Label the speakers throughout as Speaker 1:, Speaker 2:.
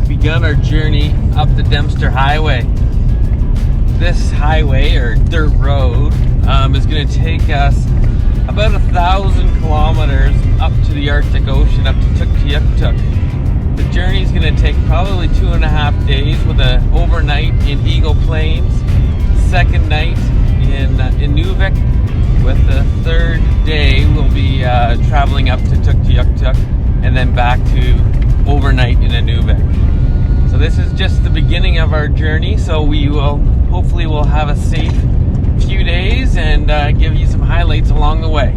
Speaker 1: we've begun our journey up the Dempster Highway. This highway, or dirt road, is going to take us about 1,000 kilometers up to the Arctic Ocean, up to Tuktoyaktuk. The journey is going to take probably 2.5 days, with an overnight in Eagle Plains, second night in Inuvik, with the third day we'll be traveling up to Tuktoyaktuk and then back to overnight in Inuvik. So this is just the beginning of our journey, so we will hopefully we'll have a safe few days and give you some highlights along the way.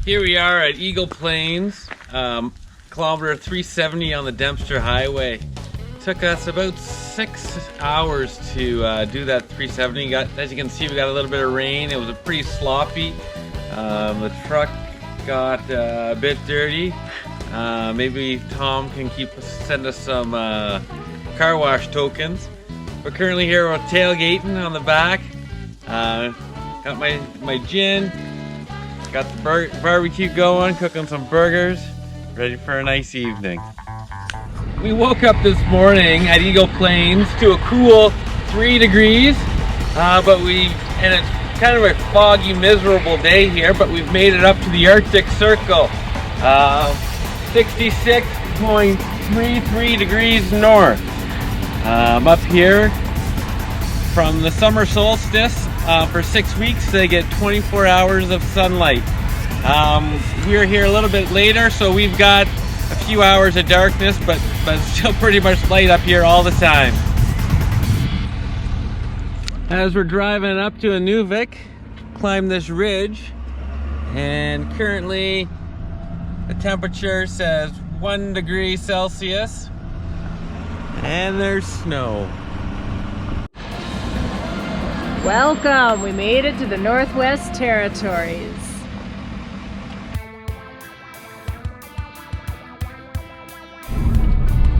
Speaker 1: Here we are at Eagle Plains, kilometer 370 on the Dempster Highway. Took us about 6 hours to do that 370. As you can see, we got a little bit of rain. It was pretty sloppy. The truck got a bit dirty. Maybe Tom can send us some car wash tokens. We're currently here, we're tailgating on the back. Got my gin. Got the barbecue going, cooking some burgers, ready for a nice evening. We woke up this morning at Eagle Plains to a cool 3 degrees, and it's kind of a foggy, miserable day here, but we've made it up to the Arctic Circle. 66.33 degrees north. Up here from the summer solstice. For 6 weeks, they get 24 hours of sunlight. We're here a little bit later, so we've got a few hours of darkness, but still pretty much light up here all the time. As we're driving up to Inuvik, climb this ridge, and currently the temperature says 1 degree Celsius, and there's snow.
Speaker 2: Welcome! We made it to the Northwest Territories.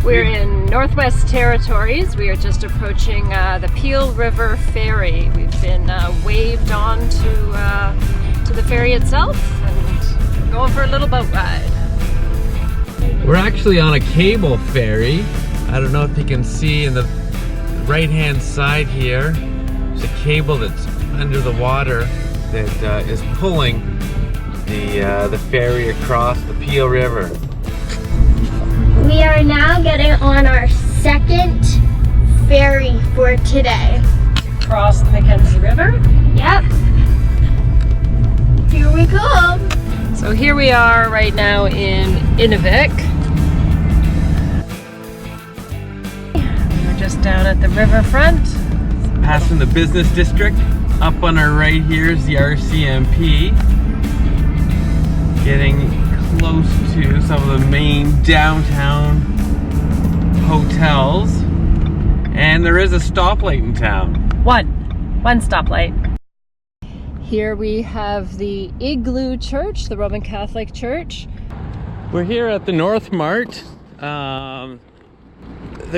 Speaker 2: We're in Northwest Territories. We are just approaching the Peel River Ferry. We've been waved on to the ferry itself, and we're going for a little boat ride.
Speaker 1: We're actually on a cable ferry. I don't know if you can see in the right-hand side here. The cable that's under the water that is pulling the ferry across the Peel River.
Speaker 3: We are now getting on our second ferry for today.
Speaker 2: Across the Mackenzie River.
Speaker 3: Yep. Here we come.
Speaker 2: So here we are right now in Inuvik. We're just down at the riverfront.
Speaker 1: Passing the business district. Up on our right here is the RCMP. Getting close to some of the main downtown hotels. And there is a stoplight in town.
Speaker 2: One stoplight. Here we have the Igloo Church, the Roman Catholic Church.
Speaker 1: We're here at the North Mart, the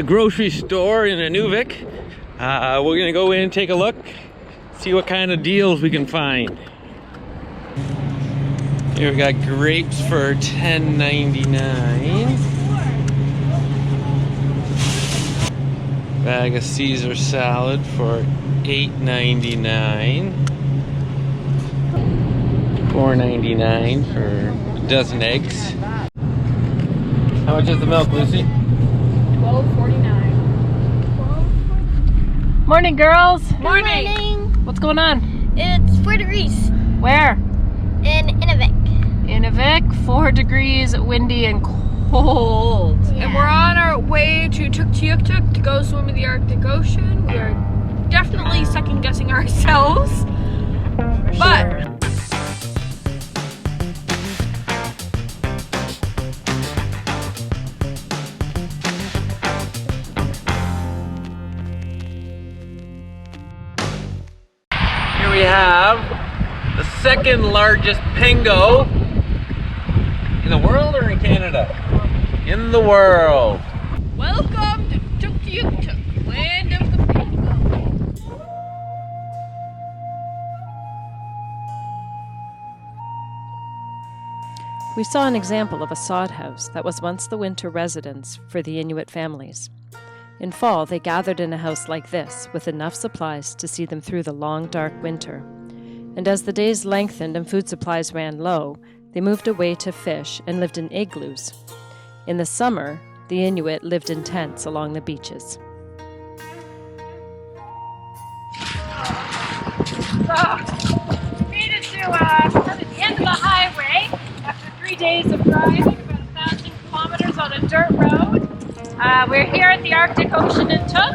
Speaker 1: grocery store in Inuvik. We're gonna go in and take a look, see what kind of deals we can find. Here we got grapes for $10.99. Bag of Caesar salad for $8.99. $4.99 for a dozen eggs. How much is the milk, Lucy?
Speaker 2: $12.49. Morning, girls.
Speaker 3: Morning.
Speaker 2: What's going on?
Speaker 3: It's Puerto Rico.
Speaker 2: Where?
Speaker 3: In Inuvik.
Speaker 2: In Inuvik, 4 degrees, windy and cold.
Speaker 4: And we're on our way to Tuktoyaktuk to go swim in the Arctic Ocean. We are definitely second guessing ourselves. But
Speaker 1: Here we have the second largest pingo in the world or in Canada? In the world.
Speaker 4: welcome to Tuktoyaktuk, land of the pingo.
Speaker 2: We saw an example of a sod house that was once the winter residence for the Inuit families. In fall, they gathered in a house like this with enough supplies to see them through the long, dark winter. And as the days lengthened and food supplies ran low, they moved away to fish and lived in igloos. In the summer, the Inuit lived in tents along the beaches.
Speaker 5: So, we made it to the end of the highway after 3 days of driving, about 1,000 kilometers on a dirt road. We're here at the Arctic Ocean in Tuk,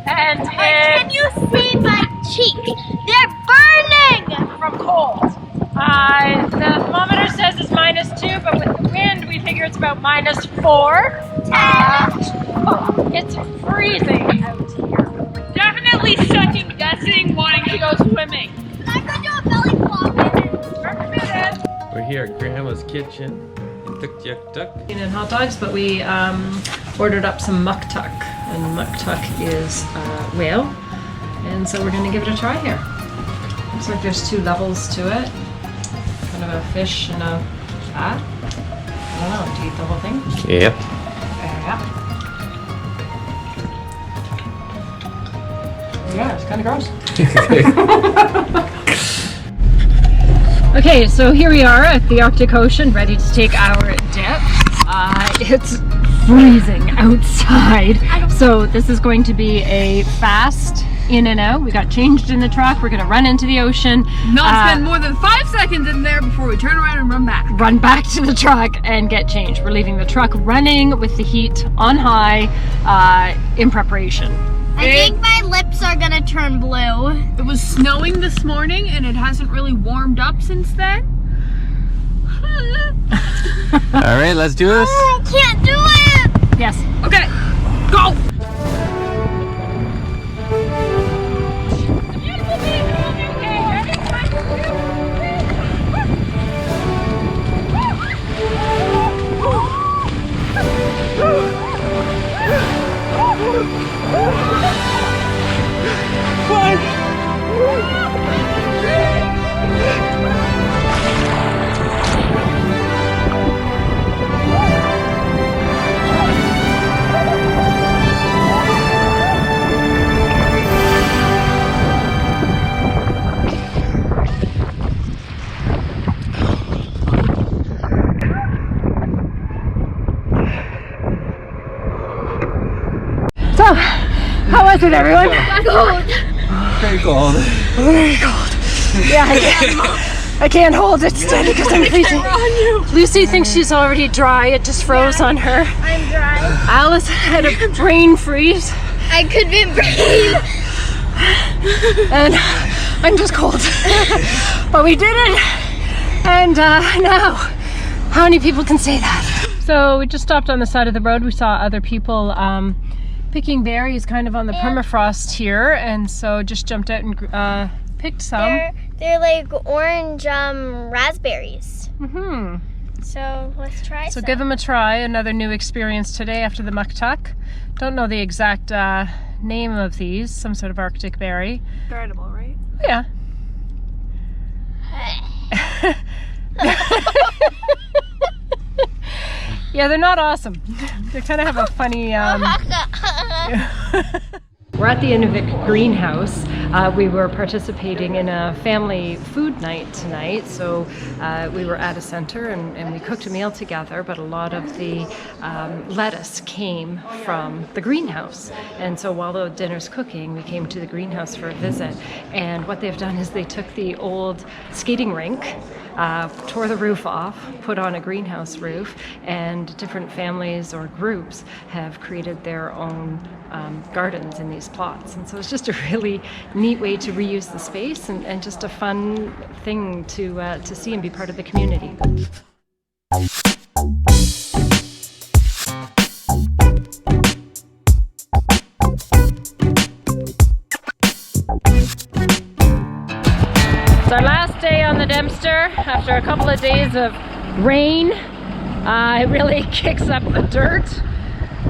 Speaker 5: and
Speaker 3: Can you see my cheeks? They're burning!
Speaker 5: from cold. The thermometer says it's -2, but with the wind, we figure it's about -4. It's freezing out here.
Speaker 4: Definitely second guessing wanting to go swimming.
Speaker 3: I'm gonna do a belly flop.
Speaker 1: We're here at Grandma's kitchen in Tuktoyaktuk.
Speaker 2: And hot dogs, but we ordered up some muktuk, and muktuk is whale, and so we're going to give it a try here. Looks like there's 2 levels to it, kind of a fish and a fat. I don't know, do you eat the whole thing?
Speaker 1: Yep.
Speaker 2: Yeah. Yeah, it's kind of gross. Okay, so here we are at the Arctic Ocean, ready to take our dip. It's freezing outside, so this is going to be a fast in and out. We got changed in the truck. We're going to run into the ocean.
Speaker 4: Not spend more than 5 seconds in there before we turn around and run back.
Speaker 2: Run back to the truck and get changed. We're leaving the truck running with the heat on high in preparation.
Speaker 3: I think my lips are gonna turn blue.
Speaker 4: It was snowing this morning and it hasn't really warmed up since then.
Speaker 1: All right, let's do this.
Speaker 3: I can't do it!
Speaker 2: Yes.
Speaker 4: Okay, go!
Speaker 2: So, how was it, everyone?
Speaker 1: Very cold.
Speaker 2: Very cold. Yeah, I can't hold it steady because I'm freezing. Lucy thinks she's already dry. It just froze on her.
Speaker 3: I'm dry.
Speaker 2: Alice had a brain freeze,
Speaker 3: I couldn't breathe.
Speaker 2: and I'm just cold. But we did it, and now, how many people can say that? So we just stopped on the side of the road. We saw other people picking berries kind of on the permafrost here, and so just jumped out and picked some.
Speaker 3: They're like orange raspberries.
Speaker 2: Mm-hmm.
Speaker 3: So let's try
Speaker 2: So
Speaker 3: some.
Speaker 2: give them a try. Another new experience today after the muktuk. Don't know the exact name of these. Some sort of Arctic berry.
Speaker 4: They're edible, right?
Speaker 2: Oh, yeah. Yeah, they're not awesome. They kind of have a funny. We're at the Inuvik greenhouse. We were participating in a family food night tonight, so we were at a center and we cooked a meal together, but a lot of the lettuce came from the greenhouse. And so while the dinner's cooking, we came to the greenhouse for a visit. And what they've done is they took the old skating rink, tore the roof off, put on a greenhouse roof, and different families or groups have created their own gardens in these plots. And so it's just a really neat way to reuse the space and just a fun thing to see and be part of the community. It's our last day on the Dempster after a couple of days of rain. It really kicks up the dirt.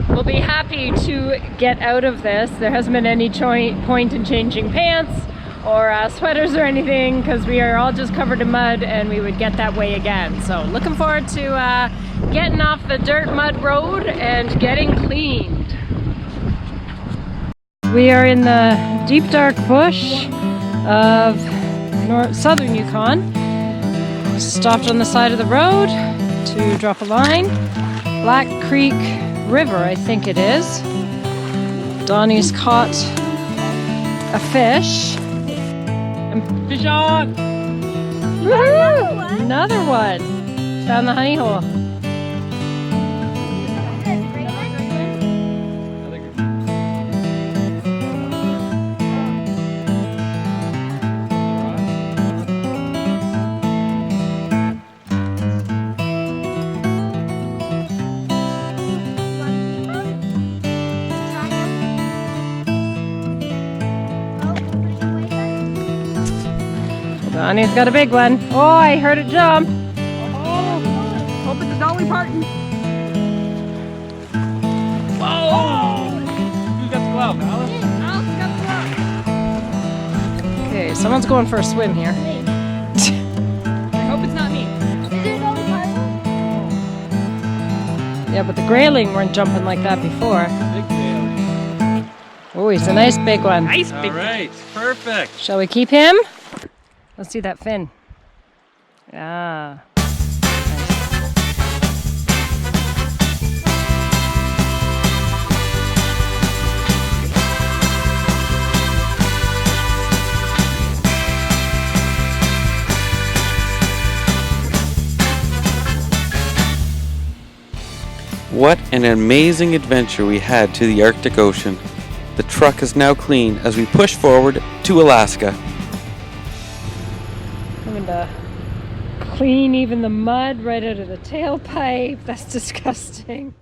Speaker 2: We'll be happy to get out of this. There hasn't been any point in changing pants or sweaters or anything because we are all just covered in mud and we would get that way again. So looking forward to getting off the dirt mud road and getting cleaned. We are in the deep dark bush of southern Yukon. Stopped on the side of the road to drop a line. Black Creek River, I think it is. Donnie's caught a fish. And fish on! Woohoo! Another one! Found the honey hole. Donnie's got a big one. Oh, I heard it jump.
Speaker 4: Oh, hope it's a Dolly Parton.
Speaker 1: Whoa! Who's got the glove, Alice?
Speaker 4: Alice got the glove.
Speaker 2: Okay, someone's going for a swim here.
Speaker 4: I hope it's not me.
Speaker 2: Yeah, but the grayling weren't jumping like that before.
Speaker 1: Big grayling.
Speaker 2: Oh, he's a nice big one.
Speaker 4: Nice
Speaker 1: All
Speaker 4: big.
Speaker 1: right, perfect.
Speaker 2: Shall we keep him? Let's see that fin. Ah.
Speaker 1: What an amazing adventure we had to the Arctic Ocean. The truck is now clean as we push forward to Alaska.
Speaker 2: Having to clean even the mud right out of the tailpipe. That's disgusting.